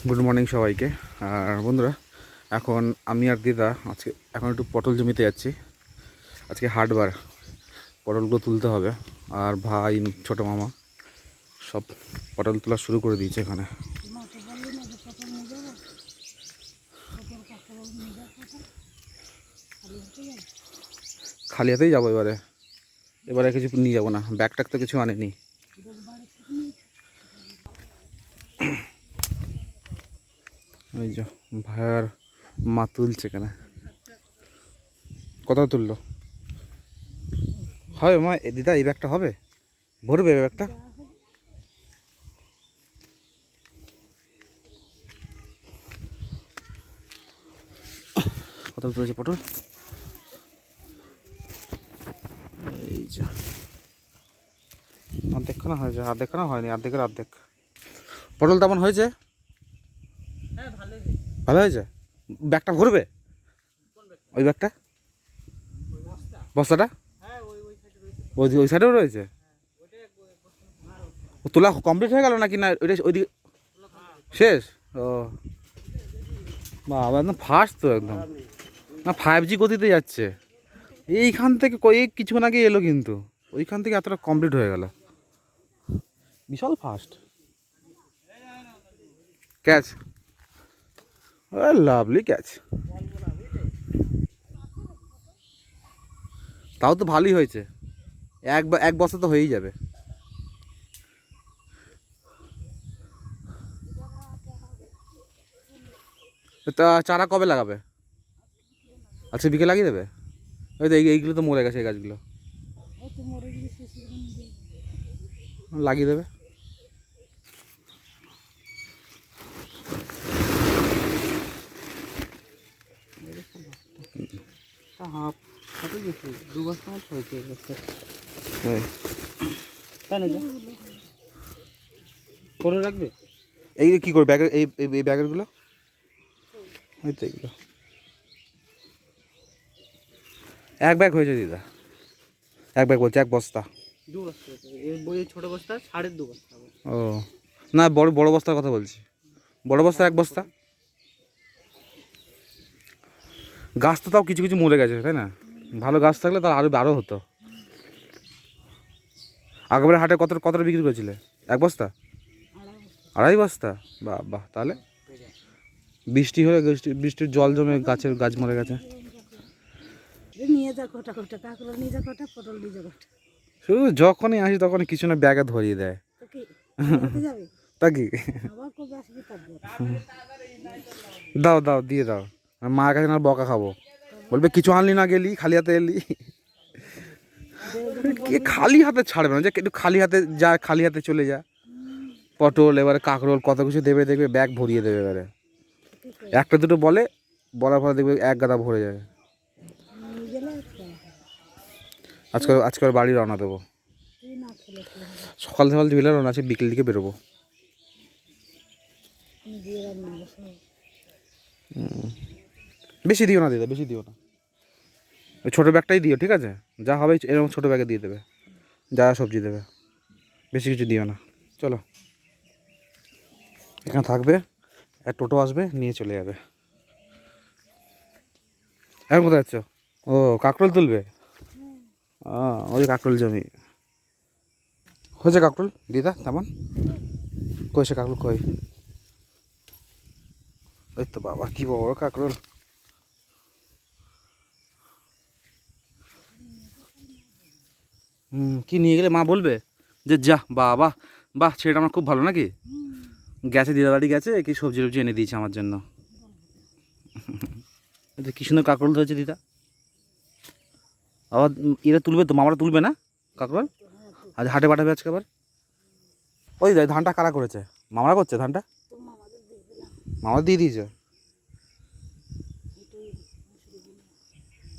Good morning সবাইকে। আর বন্ধুরা, এখন আমি আর দিদা আজকে এখন একটু পটল জমিতে যাচ্ছি। আজকে হাটবার, পটলগুলো তুলতে হবে। আর ভাই, ছোটো মামা সব পটল তোলা শুরু করে দিয়েছে এখানে। খালি হাতেই যাবো এবারে। এবারে কিছু নিয়ে যাবো না, ব্যাগ ট্যাগ তো কিছু আনেনি। ওই যে ভাইয়ার মা তুলছে এখানে। কত তুললো? হবে মা, দিদা এই ব্যাগটা হবে? ভরবে এই ব্যাগটা? কত তুলেছে পটল? এই যে অর্ধেকখানা হয়েছে, অর্ধেকখানা হয়নি, অর্ধেকের অর্ধেক। পটল তেমন হয়েছে? ভালো হয়েছে। ব্যাগটা ভরবে? ওই ব্যাগটা, বস্তাটা ওই ওই সাইডেও রয়েছে। তোলা কমপ্লিট হয়ে গেল নাকি? না ওইটা ওইদিকে শেষ? ও বাবা, একদম ফাস্ট তো একদম। না 5G গতিতে যাচ্ছে। এইখান থেকে এই কিছুক্ষণ আগে এলো, কিন্তু ওইখান থেকে এতটা কমপ্লিট হয়ে গেল। বিশাল ফাস্ট। Catch, lovely catch. তাও তো ভালোই হয়েছে। এক বস্তা তো হয়েই যাবে। তা চারা কবে লাগাবে? আচ্ছা, বিকে লাগিয়ে দেবে। ওই তো এইগুলো তো মরে গেছে, এই গাছগুলো লাগিয়ে দেবে। করে রাখবে। এই কী করে ব্যাগের এই ব্যাগেরগুলো? ওই তো এইগুলো এক ব্যাগ হয়েছে দিদা। এক ব্যাগ বলছে, এক বস্তা। দু বস্তা এই বই, ছোট বস্তা 2.5 বস্তা। ও না, বড় বড় বস্তার কথা বলছি। বড় বস্তা এক বস্তা। গাছ তো তাও কিছু কিছু মরে গেছে, তাই না? ভালো গাছ থাকলে তার আরও হতো। আগের হাটে কতটা বিক্রি করেছিলে? এক বস্তা, আড়াই বস্তা? বাহ বাহ, তাহলে বৃষ্টি হয়ে বৃষ্টির জল জমে গাছ মরে গেছে। নিয়ে যা কোটা কোটা, কাঁকড়া নিয়ে যা কোটা, পটল নিয়ে যা কোটা। শুধু যখনই আসি তখনই কিছু না ব্যাগে ধরিয়ে দেয়। তো কি যাবে? তা কি? আবার কবে আসবি থাকবো? দাও দাও, দিয়ে দাও। আর মার কাছে না বকা খাবো, বলবে কিছু আনলি না, গেলি খালি হাতে এলি। কে খালি হাতে ছাড়বে না, যে একটু খালি হাতে যা, খালি হাতে চলে যা। পটল, এবারে কাঁকরোল, কত কিছু দেবে, দেখবে ব্যাগ ভরিয়ে দেবে। এবারে একটা দুটো বলার পরে দেখবে এক গাদা ভরে যাবে। আজকে বাড়ি রওনা দেবো। সকাল সকাল বিকেলে রওনা আছে, বিকেল দিকে বেরোবো। বেশি দিও না দিদা, বেশি দিও না। ওই ছোটো ব্যাগটাই দিও, ঠিক আছে? যা হবে এরকম ছোটো ব্যাগে দিয়ে দেবে, যা সবজি দেবে। বেশি কিছু দিও না। চলো, এখানে থাকবে, এক টোটো আসবে, নিয়ে চলে যাবে। এখন কোথায় যাচ্ছ? ও কাঁকরোল তুলবে? ওই কাঁকরোল জমি হয়েছে। কাঁকরোল দিদা তেমন কই? সে কাঁকরোল কই? ওই তো বাবা, কি বড় কাঁকরোল! কি নিয়ে গেলে মা বলবে যে যা বাবা, বাহ, ছেলেটা আমার খুব ভালো নাকি? গেছে দিদা বাড়ি গেছে, কি সবজি টবজি এনে দিয়েছে আমার জন্য। কি সুন্দর কাঁকরোল ধরেছে দিদা। আবার এরা তুলবে তো, মামারা তুলবে না কাঁকরোল? আজ হাটে পাঠাবে আজকে আবার। ওই ধানটা কারা করেছে? মামারা করছে ধানটা? মামা দিয়ে দিয়েছে।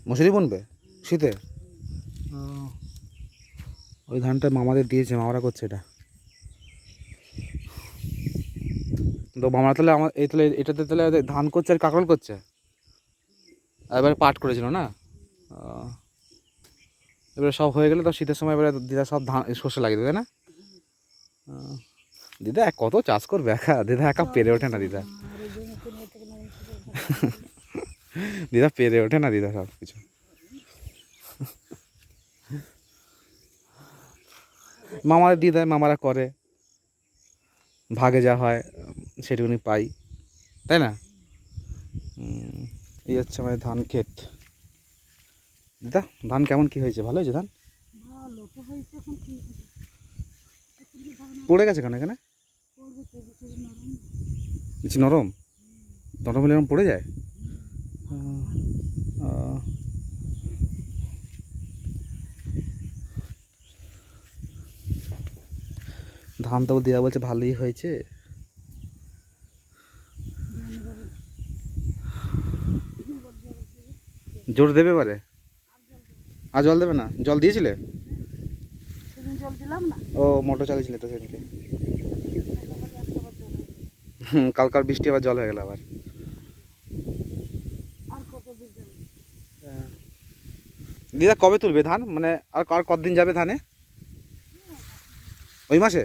মশুরি বুনবে শীতে? ওই ধানটা মামাদের দিয়েছে, মামারা করছে এটা। তো মামারা তাহলে আমার এই তাহলে এটাতে তাহলে ধান করছে আর কাঁকরোল করছে। এবারে পাট করেছিল না? এবারে সব হয়ে গেলে তো শীতের সময় এবারে দিদা সব ধান শস্য লাগিয়ে দেবে না? দিদা কত চাষ করবে একা, দিদা একা পেরে ওঠে না দিদা, আর এই জমিতে নিয়ে থেকে নিয়ে দিদা পেরে ওঠে না দিদা সব কিছু। মামারা দিয়ে দেয়, মামারা করে, ভাগে যা হয় সেটুকুনি পাই, তাই না? এই হচ্ছে আমাদের ধান ক্ষেত। দিদা ধান কেমন কি হয়েছে, ভালো হয়েছে ধান? ভালো তো হয়েছে, এখন কি হবে? এখন কি ধান পড়ে গেছে কেন এখানে? করবে তো কিছু নরম। কিছু নরম, নরম হলে এরকম পড়ে যায়। আহ, ধান তো দেওয়া বলছে ভালোই হয়েছে। জোর দেবে এবারে? আর জল দেবে না? জল দিয়েছিলে? সেদিন জল দিলাম না, ও মোটর চালিয়েছিলে তো সেদিনকে। একেবারে একটাবার জল হয়েছে। কালকার বৃষ্টি আবার জল হয়ে গেল আবার। আর কত দূর যাবে? দিদা কবে তুলবে ধান, মানে আর আর কতদিন যাবে ধানে? ওই মাসে?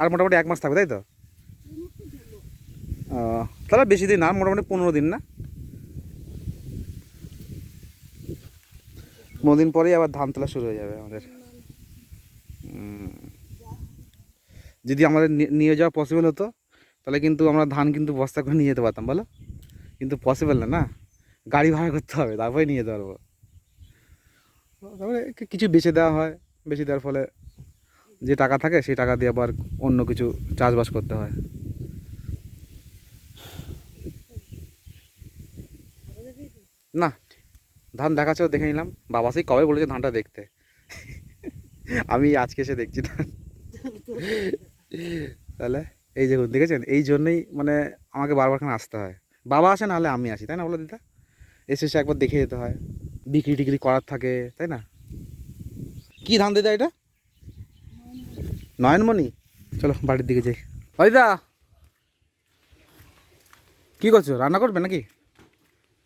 আর মোটামুটি 1 মাস থাকবে, তাই তো? তাহলে বেশি দিন না, মোটামুটি 15 দিন না? 15 দিন পরেই আবার ধান তোলা শুরু হয়ে যাবে আমাদের। যদি আমাদের নিয়ে যাওয়া পসিবল হতো তাহলে কিন্তু আমরা ধান কিন্তু বস্তা করে নিয়ে যেতে পারতাম, বলো? কিন্তু পসিবল না, না, গাড়ি ভাড়া করতে হবে তারপরে নিয়ে যেতে পারবো। তারপরে কিছু বেচে দেওয়া হয়, বেচে দেওয়ার ফলে যে টাকা থাকে সেই টাকা দিয়ে আবার অন্য কিছু চাষবাস করতে হয়। না, ধান দেখাচ্ছেও দেখে নিলাম, বাবা সেই কবে বলেছে ধানটা দেখতে, আমি আজকে এসে দেখছি ধান। তাহলে এই যে দেখেছেন, এই জন্যই মানে আমাকে বারবার খানে আসতে হয়, বাবা আসে নাহলে আমি আসি, তাই না বলো দিদা? এসে এসে একবার দেখে যেতে হয়, বিক্রি টিক্রি করার থাকে, তাই না? কি ধান দিদা এটা? নয়নমণি। চলো বাড়ির দিকে যাই। ওই দা, কী করছো, রান্না করবে নাকি?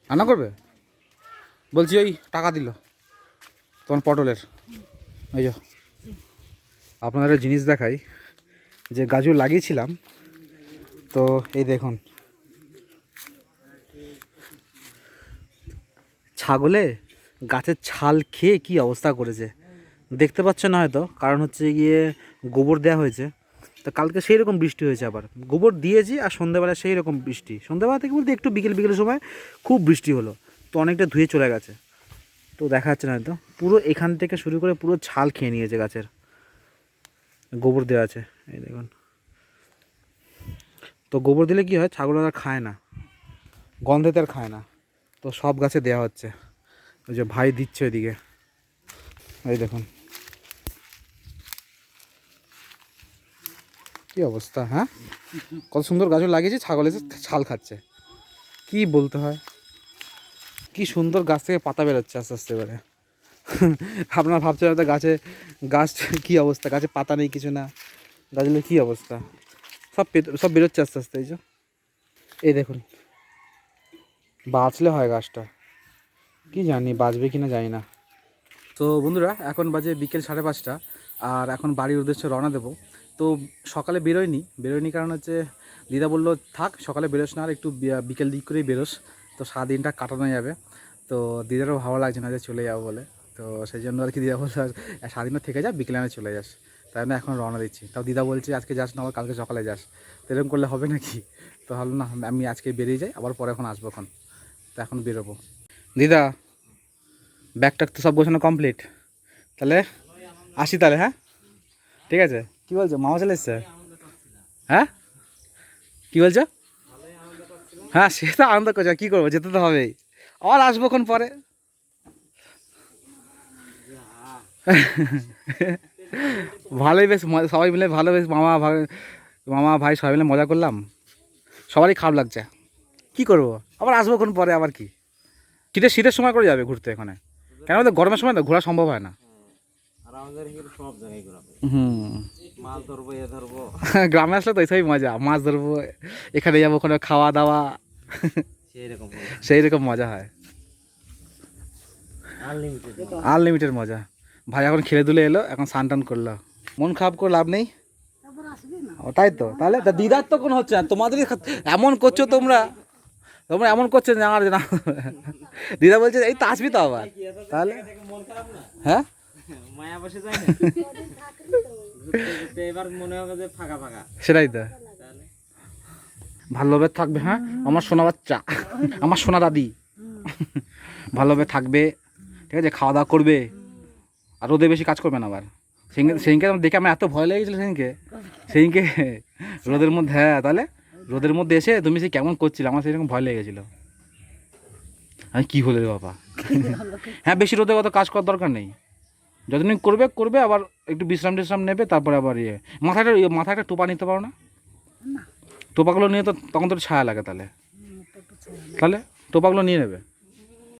রান্না করবে? বলছি ওই টাকা দিল তোমার পটলের, এই যে আপনাদের একটা জিনিস দেখাই, যে গাজর লাগিয়েছিলাম, তো এই দেখুন ছাগলে গাছের ছাল খেয়ে কি অবস্থা করেছে, দেখতে পাচ্ছ না হয়তো, কারণ হচ্ছে গিয়ে গোবর দেওয়া হয়েছে। তো কালকে সেই রকম বৃষ্টি হয়েছে, আবার গোবর দিয়েছি আর সন্ধ্যাবেলা সেই রকম বৃষ্টি, সন্ধ্যাবেলা থেকে বলতে একটু বিকেলের সময় খুব বৃষ্টি হলো, তো অনেকটা ধুয়ে চলে গেছে, তো দেখা যাচ্ছে না হয়তো, পুরো এখান থেকে শুরু করে পুরো ছাল খেয়ে নিয়েছে গাছের, গোবর দেওয়া আছে এই দেখুন। তো গোবর দিলে কি হয়, ছাগল আর খায় না, গন্ধেতে আর খায় না, তো সব গাছে দেওয়া হচ্ছে, ওই যে ভাই দিচ্ছে ওইদিকে, এই দেখুন কি অবস্থা। হ্যাঁ, কত সুন্দর গাছও লাগিয়েছে, ছাগল এসে ছাল খাচ্ছে, কি বলতে হয়, কি সুন্দর গাছ থেকে পাতা বেরোচ্ছে আস্তে আস্তে এবারে। আপনারা ভাবছেন হয়তো গাছ কি অবস্থা, গাছে পাতা নেই কিছু না, গাছগুলো কি অবস্থা, সব বেরোচ্ছে আস্তে আস্তে, এই যে এই দেখুন, বাঁচলে হয় গাছটা, কি জানি বাঁচবে কি না জানি না। তো বন্ধুরা এখন বাজে বিকেল 5:30, আর এখন বাড়ির উদ্দেশ্যে রওনা দেবো। তো সকালে বেরোয়নি কারণ হচ্ছে দিদা বললো থাক সকালে বেরোস না, আর একটু বিকেল দিক করেই বেরোস, তো সারাদিনটা কাটানো যাবে। তো দিদারও ভালো লাগছে না যে চলে যাবো বলে, তো সেই জন্য আর কি দিদা বললো সারাদিনও থেকে যা, বিকেলে আমি চলে যাস, তাই না এখন রওনা দিচ্ছি। তাও দিদা বলছে আজকে যাস না, আবার কালকে সকালে যাস, তো এরকম করলে হবে নাকি? তো ভাবলো না আমি আজকে বেরিয়ে যাই, আবার পরে এখন আসবো, এখন তো এখন বেরোবো। দিদা ব্যাগ ট্যাগ তো সব গোছানো কমপ্লিট, তাহলে আসি তাহলে, হ্যাঁ ঠিক আছে। কী বলছো, মামা চলে এসছে? হ্যাঁ কী বলছো? হ্যাঁ সে তো আনন্দ করছো, কী করবো, যেতে তো হবেই, আবার আসবো ক্ষণ পরে। ভালোই বেশ সবাই মিলে ভালো, বেশ মামা ভাই সবাই মিলে মজা করলাম, সবারই খারাপ লাগছে, কী করবো, আবার আসবো ক্ষণ পরে, আবার কি শীতের সময় করে যাবে ঘুরতে এখানে, কেন বলতে গরমের সময় তো ঘোরা সম্ভব হয় না। আর আমাদের এখানে সব জায়গায় ঘোরাবে, হুম, মাছ ধরবো, এ ধরবো, গ্রামে আসলে তো এইসবই মজা, মাছ ধরবো, এখানে যাবো, ওখানে খাওয়া দাওয়া, সেই রকম মজা হয়, আনলিমিটেড মজা। ভাই এখন খেলে দুলে এলো, এখন স্নান টান করলো, মন খারাপ করে লাভ নেই, তারপর আসবে না। ও তাই তো, তাহলে তা দিদার তো কোনো হচ্ছে না, তোমাদেরই এমন করছো তোমরা, তোমরা এমন করছো যে আমার না দিদা বলছে এই তো আসবি তো আবার, তাহলে মন খারাপ না, হ্যাঁ মায়া বসে যায় না, ঘুরতে ঘুরতে এবার মনে হবে যে ফাঁকা ফাঁকা। সেটাই তো, তাহলে ভালোভাবে থাকবে। হ্যাঁ আমার সোনা বাচ্চা, আমার সোনা দাদি ভালোভাবে থাকবে, ঠিক আছে, খাওয়া দাওয়া করবে, আর রোদে বেশি কাজ করবে না আবার। সেদিনকে দেখে আমার এত ভয় লেগেছিল, সেদিনকে রোদের মধ্যে, হ্যাঁ তাহলে রোদের মধ্যে এসে তুমি সে কেমন করছিলে, আমার সেরকম ভয় লেগেছিলো, আমি কী হলো রে বাবা। হ্যাঁ বেশি রোদে কত কাজ করার দরকার নেই, যতদিন করবে করবে, আবার একটু বিশ্রাম টিশ্রাম নেবে, তারপরে আবার মাথায় একটা টোপা নিতে পারো না, টোপাগুলো নিয়ে তো তখন তো ছায়া লাগে, তাহলে টোপাগুলো নিয়ে নেবে।